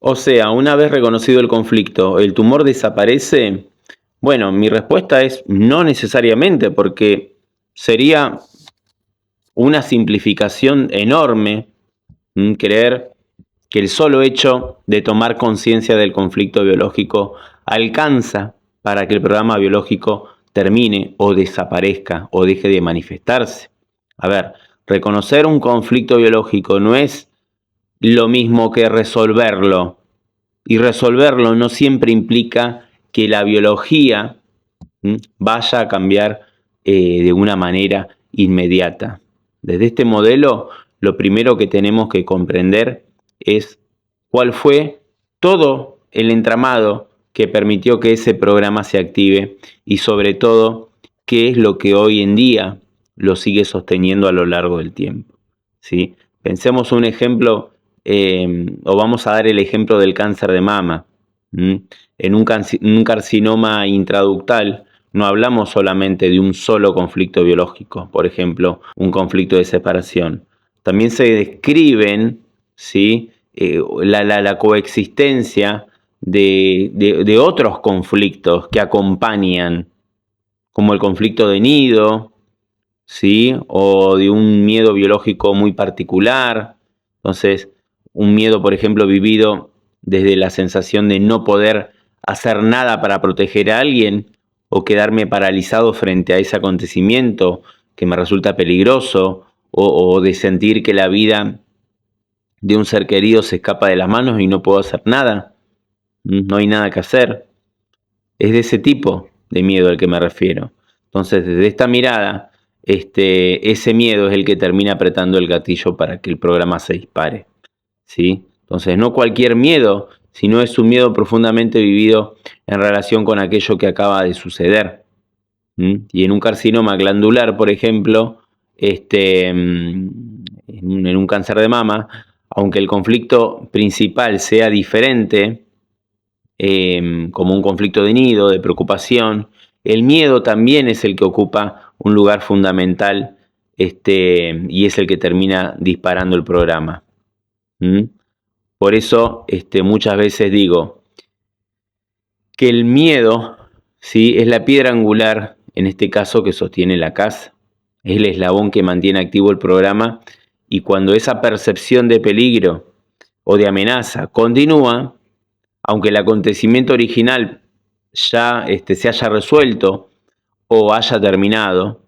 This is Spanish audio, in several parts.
O sea, una vez reconocido el conflicto, ¿el tumor desaparece? Bueno, mi respuesta es no necesariamente, porque sería una simplificación enorme creer que el solo hecho de tomar conciencia del conflicto biológico alcanza para que el programa biológico termine o desaparezca o deje de manifestarse. A ver, reconocer un conflicto biológico no es lo mismo que resolverlo. Y resolverlo no siempre implica que la biología vaya a cambiar de una manera inmediata. Desde este modelo, lo primero que tenemos que comprender es cuál fue todo el entramado que permitió que ese programa se active y sobre todo qué es lo que hoy en día lo sigue sosteniendo a lo largo del tiempo. ¿Sí? Pensemos un ejemplo, o vamos a dar el ejemplo del cáncer de mama. En un carcinoma intraductal no hablamos solamente de un solo conflicto biológico, por ejemplo, un conflicto de separación. También se describen, ¿sí? La coexistencia de otros conflictos que acompañan, como el conflicto de nido, ¿sí? O de un miedo biológico muy particular. Entonces, un miedo, por ejemplo, vivido desde la sensación de no poder hacer nada para proteger a alguien o quedarme paralizado frente a ese acontecimiento que me resulta peligroso o de sentir que la vida de un ser querido se escapa de las manos y no puedo hacer nada. No hay nada que hacer. Es de ese tipo de miedo al que me refiero. Entonces, desde esta mirada, ese miedo es el que termina apretando el gatillo para que el programa se dispare, ¿sí? Entonces, no cualquier miedo, sino es un miedo profundamente vivido en relación con aquello que acaba de suceder. Y en un carcinoma glandular, por ejemplo, en un cáncer de mama, aunque el conflicto principal sea diferente, como un conflicto de nido, de preocupación, el miedo también es el que ocupa un lugar fundamental y es el que termina disparando el programa. Por eso muchas veces digo que el miedo, ¿sí?, es la piedra angular, en este caso, que sostiene la casa. Es el eslabón que mantiene activo el programa y cuando esa percepción de peligro o de amenaza continúa, aunque el acontecimiento original ya se haya resuelto o haya terminado,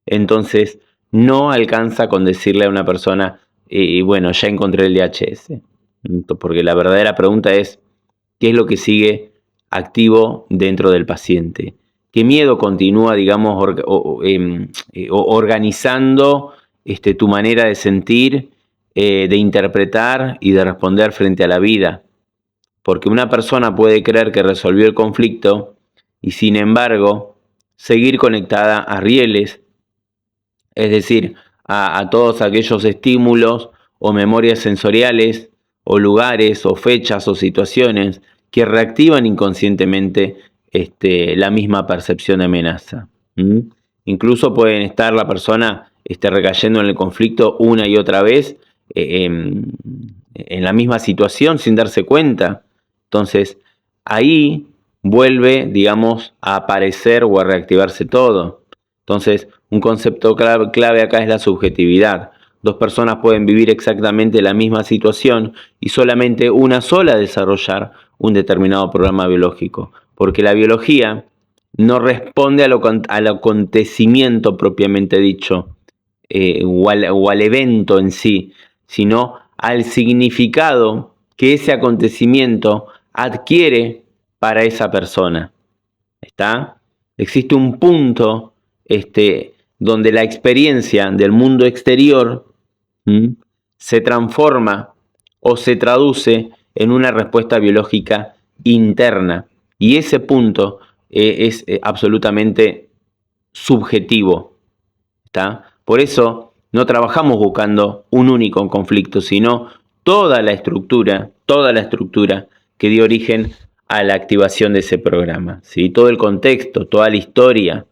entonces no alcanza con decirle a una persona, bueno, ya encontré el DHS. Porque la verdadera pregunta es, ¿qué es lo que sigue activo dentro del paciente? ¿Qué miedo continúa, digamos, organizando tu manera de sentir, de interpretar y de responder frente a la vida? Porque una persona puede creer que resolvió el conflicto y sin embargo seguir conectada a rieles, es decir, a todos aquellos estímulos o memorias sensoriales o lugares o fechas o situaciones que reactivan inconscientemente la misma percepción de amenaza. Incluso pueden estar la persona recayendo en el conflicto una y otra vez en la misma situación sin darse cuenta. Entonces, ahí vuelve, digamos, a aparecer o a reactivarse todo. Entonces, un concepto clave acá es la subjetividad. Dos personas pueden vivir exactamente la misma situación y solamente una sola desarrollar un determinado programa biológico, porque la biología no responde al acontecimiento propiamente dicho o al evento en sí, sino al significado que ese acontecimiento adquiere para esa persona. ¿Está? Existe un punto donde la experiencia del mundo exterior se transforma o se traduce en una respuesta biológica interna. Y ese punto es absolutamente subjetivo. ¿Está? Por eso no trabajamos buscando un único conflicto, sino toda la estructura que dio origen a la activación de ese programa, ¿sí? Todo el contexto, toda la historia,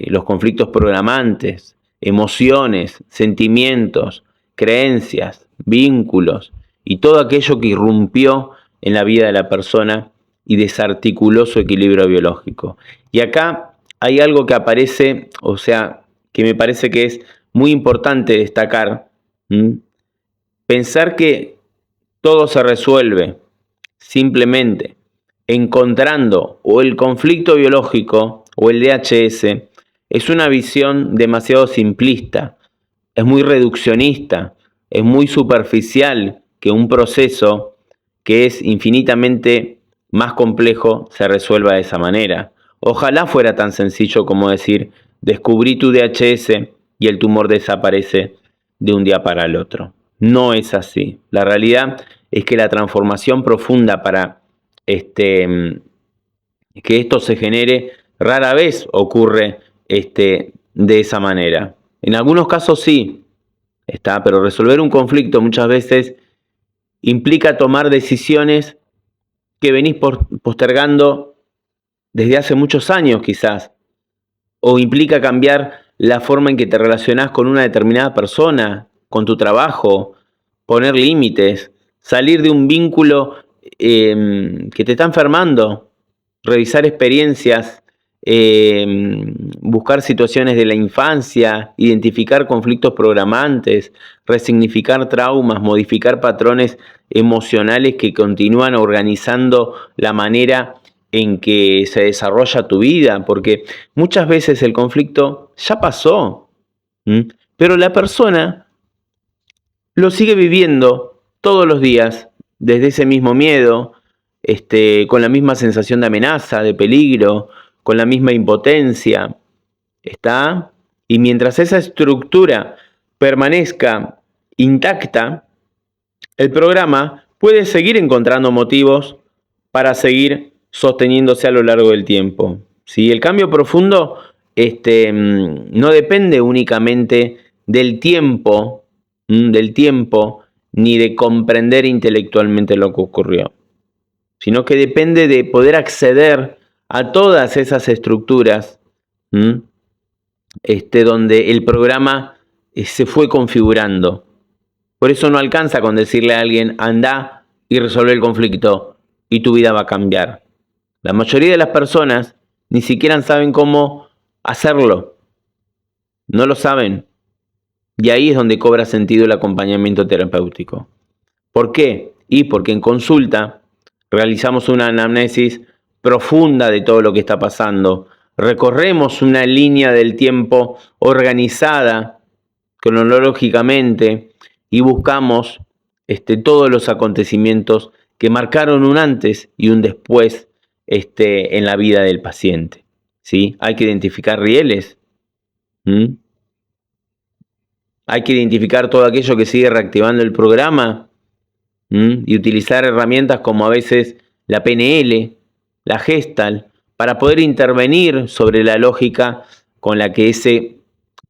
los conflictos programantes, emociones, sentimientos, creencias, vínculos y todo aquello que irrumpió en la vida de la persona y desarticuló su equilibrio biológico. Y acá hay algo que aparece, o sea, que me parece que es muy importante destacar. Pensar que todo se resuelve simplemente encontrando o el conflicto biológico o el DHS es una visión demasiado simplista, es muy reduccionista, es muy superficial que un proceso que es infinitamente más complejo se resuelva de esa manera. Ojalá fuera tan sencillo como decir, descubrí tu DHS y el tumor desaparece de un día para el otro. No es así. La realidad es que la transformación profunda para que esto se genere rara vez ocurre de esa manera. En algunos casos sí, pero resolver un conflicto muchas veces implica tomar decisiones que venís postergando desde hace muchos años quizás, o implica cambiar la forma en que te relacionás con una determinada persona, con tu trabajo, poner límites, salir de un vínculo que te está enfermando, revisar experiencias, buscar situaciones de la infancia, identificar conflictos programantes, resignificar traumas, modificar patrones emocionales que continúan organizando la manera en que se desarrolla tu vida, porque muchas veces el conflicto ya pasó, pero la persona lo sigue viviendo todos los días, desde ese mismo miedo, con la misma sensación de amenaza, de peligro, con la misma impotencia, y mientras esa estructura permanezca intacta, el programa puede seguir encontrando motivos para seguir sosteniéndose a lo largo del tiempo. ¿Sí? El cambio profundo no depende únicamente del tiempo, ni de comprender intelectualmente lo que ocurrió, sino que depende de poder acceder a todas esas estructuras donde el programa se fue configurando. Por eso no alcanza con decirle a alguien, anda y resuelve el conflicto y tu vida va a cambiar. La mayoría de las personas ni siquiera saben cómo hacerlo. No lo saben. Y ahí es donde cobra sentido el acompañamiento terapéutico. ¿Por qué? Y porque en consulta realizamos una anamnesis profunda de todo lo que está pasando. Recorremos una línea del tiempo organizada cronológicamente y buscamos todos los acontecimientos que marcaron un antes y un después en la vida del paciente. ¿Sí? Hay que identificar rieles. Hay que identificar todo aquello que sigue reactivando el programa y utilizar herramientas como a veces la PNL, la Gestalt, para poder intervenir sobre la lógica con la que ese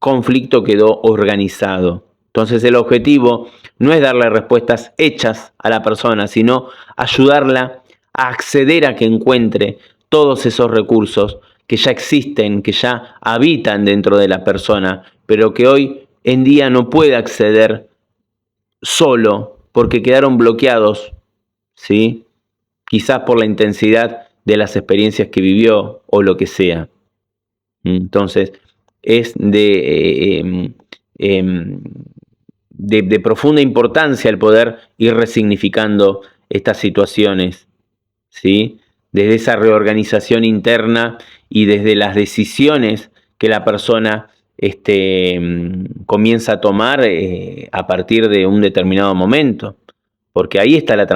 conflicto quedó organizado. Entonces el objetivo no es darle respuestas hechas a la persona, sino ayudarla a acceder a que encuentre todos esos recursos que ya existen, que ya habitan dentro de la persona, pero que hoy en día no puede acceder solo porque quedaron bloqueados, ¿sí? Quizás por la intensidad de las experiencias que vivió o lo que sea. Entonces, es de profunda importancia el poder ir resignificando estas situaciones, ¿sí? Desde esa reorganización interna y desde las decisiones que la persona comienza a tomar a partir de un determinado momento, porque ahí está la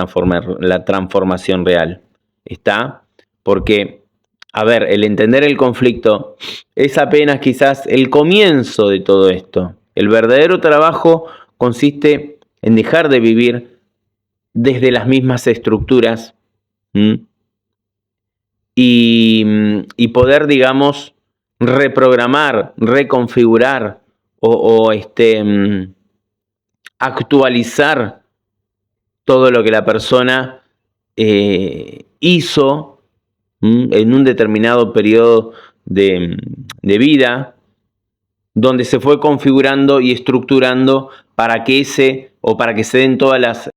transformación real. Está porque, a ver, el entender el conflicto es apenas quizás el comienzo de todo esto. El verdadero trabajo consiste en dejar de vivir desde las mismas estructuras y poder, digamos, reprogramar, reconfigurar o actualizar todo lo que la persona hizo en un determinado periodo de vida, donde se fue configurando y estructurando para que para que se den todas las